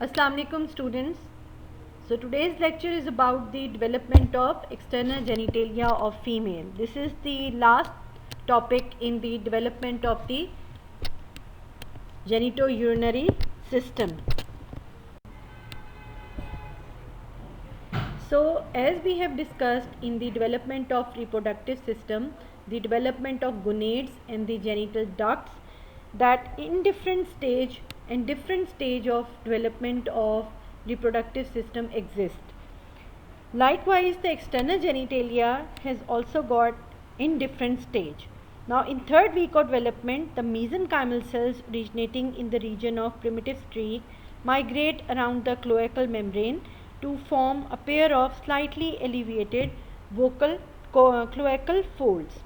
Assalamu alaikum students. So today's lecture is about the development of external genitalia of female. This is the last topic in the development of the genitourinary system. So as we have discussed in the development of reproductive system, the development of gonads and the genital ducts, that in different stage of development of reproductive system exist. Likewise, the external genitalia has also got in different stage. Now in third week of development, the mesenchymal cells originating in the region of primitive streak migrate around the cloacal membrane to form a pair of slightly elevated cloacal folds.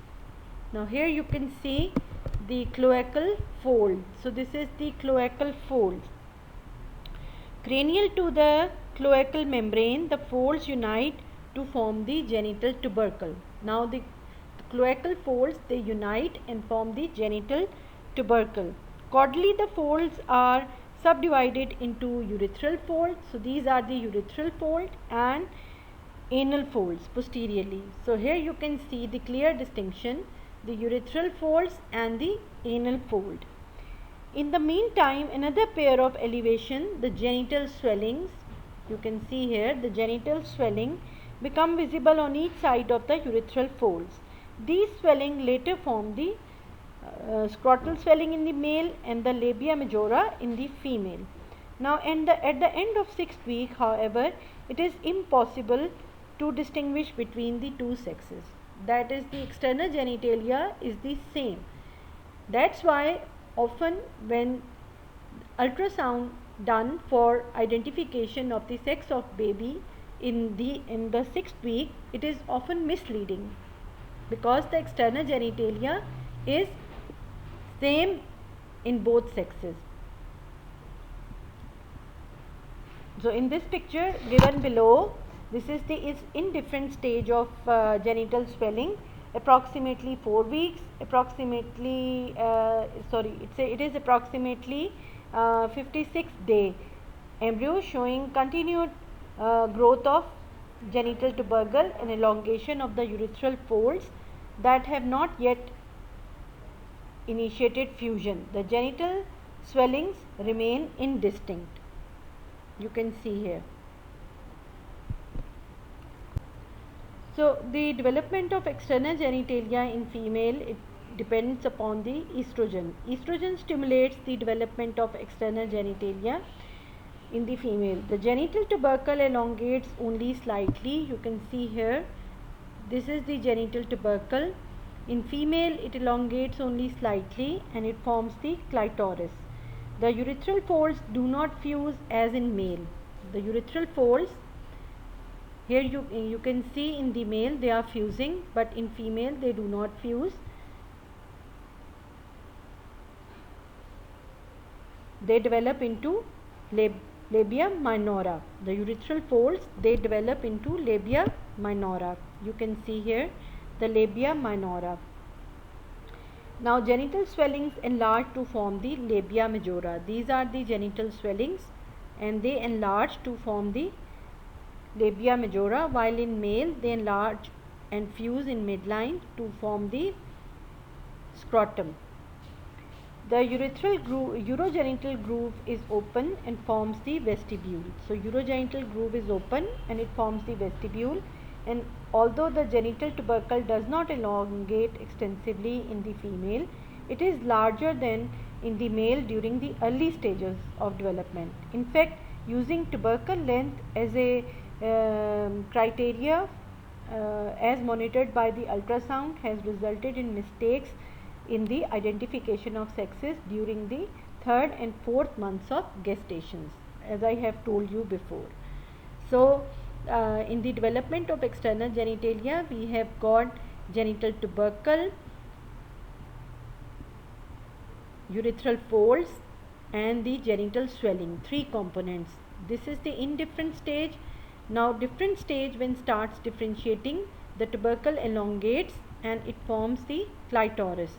Now here you can see the cloacal fold. So this is the cloacal fold. Cranial to the cloacal membrane, the folds unite to form the genital tubercle. Now the cloacal folds, they unite and form the genital tubercle. Caudally, the folds are subdivided into urethral folds. So these are the urethral fold and anal folds posteriorly. So here you can see the clear distinction, the urethral folds and the anal fold. In the meantime, another pair of elevation, the genital swellings, you can see here the genital swelling become visible on each side of the urethral folds. These swelling later form the scrotal swelling in the male and the labia majora in the female. Now at the end of 6th week, however, it is impossible to distinguish between the two sexes. That is, the external genitalia is the same. That's why often when ultrasound done for identification of the sex of baby in the 6th week, it is often misleading because the external genitalia is same in both sexes. So in this picture given below, this is in different stage of genital swelling, approximately 4 weeks, approximately it is approximately 56 day embryo showing continued growth of genital tubercle and elongation of the urethral folds that have not yet initiated fusion. The genital swellings remain indistinct. You can see here. So the development of external genitalia in female, it depends upon the estrogen. Estrogen stimulates the development of external genitalia in the female. The genital tubercle elongates only slightly. You can see here, this is the genital tubercle. In female, it elongates only slightly and it forms the clitoris. The urethral folds do not fuse as in male. The urethral folds, here you can see in the male they are fusing, but in female they do not fuse. They develop into labia minora. The urethral folds, they develop into labia minora. You can see here the labia minora. Now genital swellings enlarge to form the labia majora. These are the genital swellings and they enlarge to form the labia majora, while in male they enlarge and fuse in midline to form the scrotum. The urogenital groove is open and forms the vestibule. So urogenital groove is open and it forms the vestibule, and although the genital tubercle does not elongate extensively in the female, it is larger than in the male during the early stages of development. In fact, using tubercle length as a criteria as monitored by the ultrasound has resulted in mistakes in the identification of sexes during the 3rd and 4th months of gestations, as I have told you before. So in the development of external genitalia, we have got genital tubercle, urethral folds and the genital swelling, 3 components. This is the indifferent stage. Now different stage, when starts differentiating, the tubercle elongates and it forms the clitoris.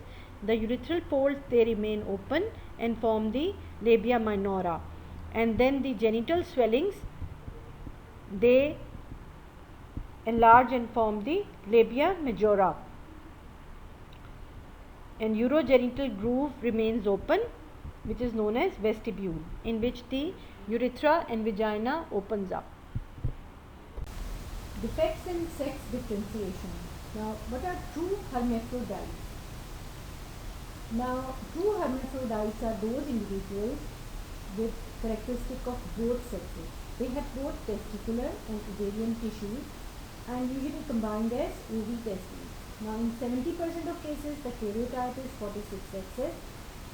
The urethral folds, they remain open and form the labia minora. and then the genital swellings, they enlarge and form the labia majora, and urogenital groove remains open, which is known as vestibule, in which the urethra and vagina opens up. Defects in sex differentiation. Now, what are true hermaphrodites? Now, true hermaphrodites are those individuals with characteristic of both sexes. They have both testicular and ovarian tissues and usually combined as ovitestes. Now, in 70% of cases, the karyotype is 46XX,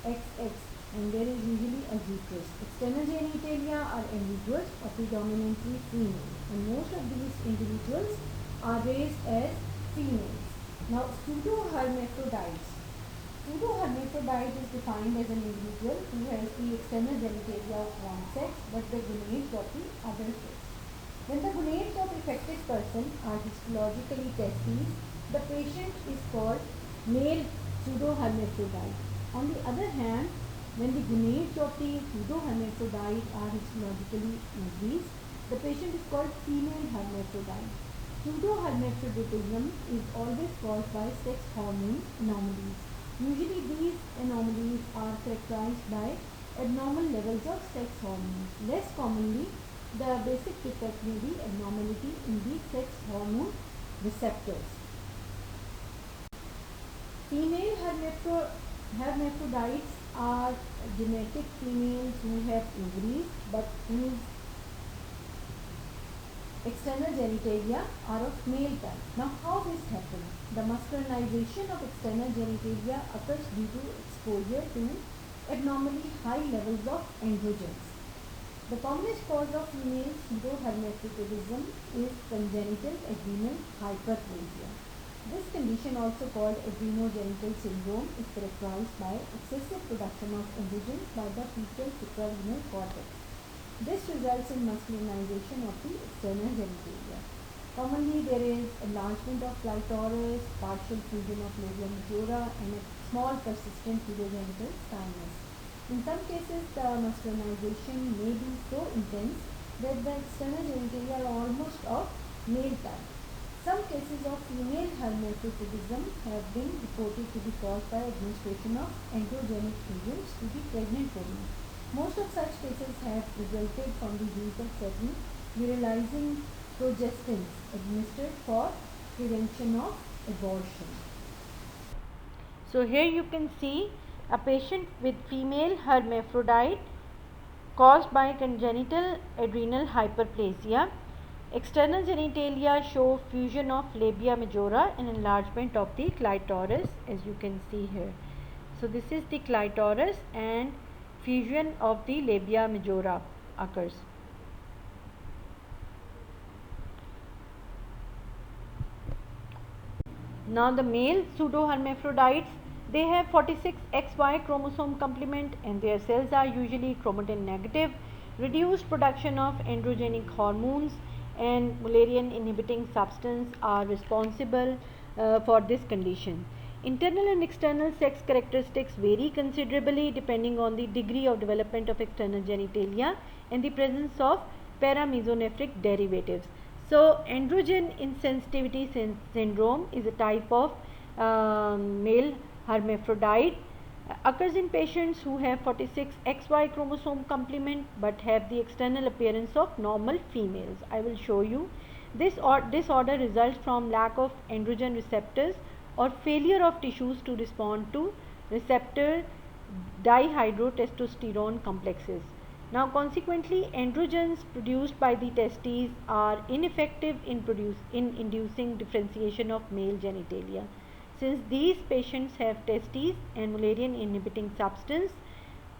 XX, and there is usually a uterus. External genitalia are ambiguous or predominantly female, and most of these individuals are raised as females. Now, pseudo-hermaphrodites. Pseudo-hermaphrodite is defined as an individual who has the external genitalia of one sex but the gonads of the other sex. When the gonads of affected person are histologically testes, the patient is called male pseudo-hermaphrodite. On the other hand, when the gonads of the pseudo-hermaphrodite are histologically ovaries, the patient is called female hermaphrodite. Pseudo-hermaphroditism is always caused by sex hormone anomalies. Usually these anomalies are characterized by abnormal levels of sex hormones. Less commonly, the basic defect may be abnormality in the sex hormone receptors. Female hermaphrodites are genetic females who have ovaries but whose external genitalia are of male type. Now, how this happens? The masculinization of external genitalia occurs due to exposure to abnormally high levels of androgens. The commonest cause of female pseudo-hermaphroditism is congenital adrenal hyperplasia. This condition, also called adrenogenital syndrome, is characterized by excessive production of androgens by the fetal suprarenal cortex. This results in masculinization of the external genitalia. Commonly, there is enlargement of clitoris, partial fusion of labia majora, and a small persistent urogenital sinus. In some cases, the masculinization may be so intense that the external genitalia are almost of male type. Some cases of female hermaphroditism have been reported to be caused by administration of androgenic agents to the pregnant woman. Most of such cases have resulted from the use of certain virilizing progestins administered for prevention of abortion. So here you can see a patient with female hermaphrodite caused by congenital adrenal hyperplasia. External genitalia show fusion of labia majora and enlargement of the clitoris, as you can see here. So this is the clitoris and fusion of the labia majora occurs. Now the male pseudo-hermaphrodites, they have 46XY chromosome complement and their cells are usually chromatin negative. Reduced production of androgenic hormones and Mullerian inhibiting substance are responsible for this condition. Internal and external sex characteristics vary considerably depending on the degree of development of external genitalia and the presence of paramesonephric derivatives. So, androgen insensitivity syndrome is a type of male hermaphrodite. Occurs in patients who have 46XY chromosome complement but have the external appearance of normal females. I will show you. This disorder results from lack of androgen receptors or failure of tissues to respond to receptor dihydrotestosterone complexes. Now, consequently, androgens produced by the testes are ineffective in inducing differentiation of male genitalia. Since these patients have testes and Mullerian inhibiting substance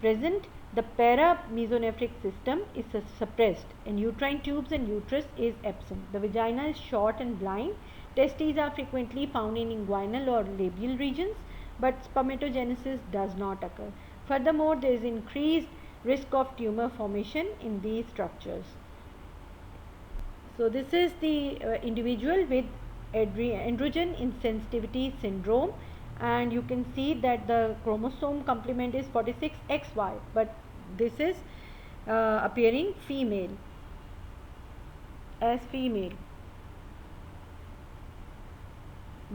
present, the paramesonephric system is suppressed and uterine tubes and uterus is absent. The vagina is short and blind. Testes are frequently found in inguinal or labial regions, but spermatogenesis does not occur. Furthermore, there is increased risk of tumor formation in these structures. So this is the individual with androgen insensitivity syndrome, and you can see that the chromosome complement is 46XY, but this is appearing female, as female.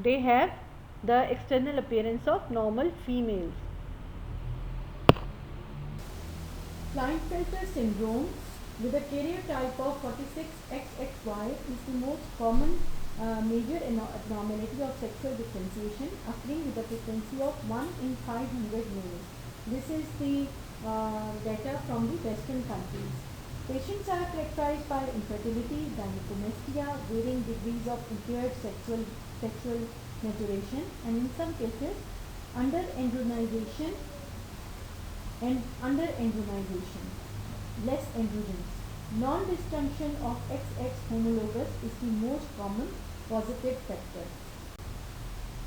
They have the external appearance of normal females. Klinefelter syndrome with a karyotype of 46XXY is the most common major abnormality of sexual differentiation, occurring with a frequency of 1 in 500 males. This is the data from the Western countries. Patients are characterized by infertility, gynecomastia, varying degrees of impaired sexual maturation, and in some cases underandrogenization and underandrogenization, less androgens. Non-disjunction of XX homologous is the most common positive factor.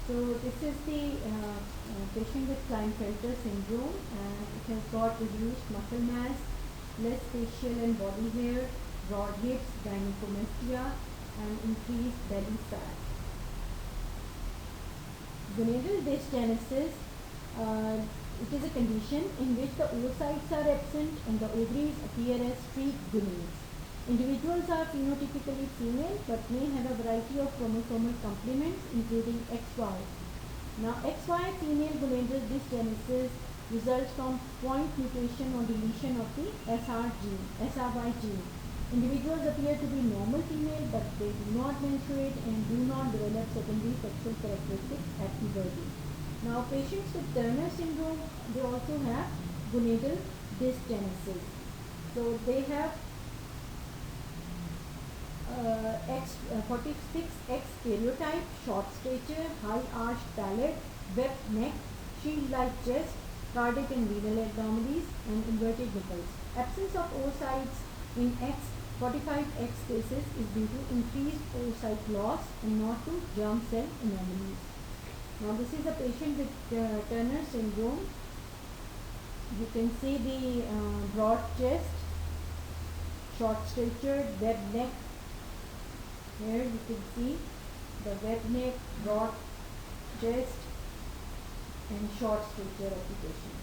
So this is the patient with Klinefelter syndrome, and it has got reduced muscle mass, less facial and body hair, broad hips, gynecomastia, and increased belly fat. Gonadal dysgenesis, it is a condition in which the oocytes are absent and the ovaries appear as streaked gonads. Individuals are phenotypically female but may have a variety of chromosomal complements including XY. Now XY female gonadal dysgenesis results from point mutation or deletion of the SRY gene. Individuals appear to be normal female but they do not menstruate and do not develop secondary sexual characteristics at puberty. Now patients with Turner syndrome, they also have gonadal dysgenesis. So they have 46X karyotype, short stature, high arched palate, webbed neck, shield-like chest, cardiac and renal abnormalities, and inverted nipples. Absence of oocytes in 45X cases is due to increased oocyte loss and not to germ cell anomalies. Now this is a patient with Turner syndrome. You can see the broad chest, short stature, webbed neck. Here you can see the webbed neck, broad chest, and short stature of the patient.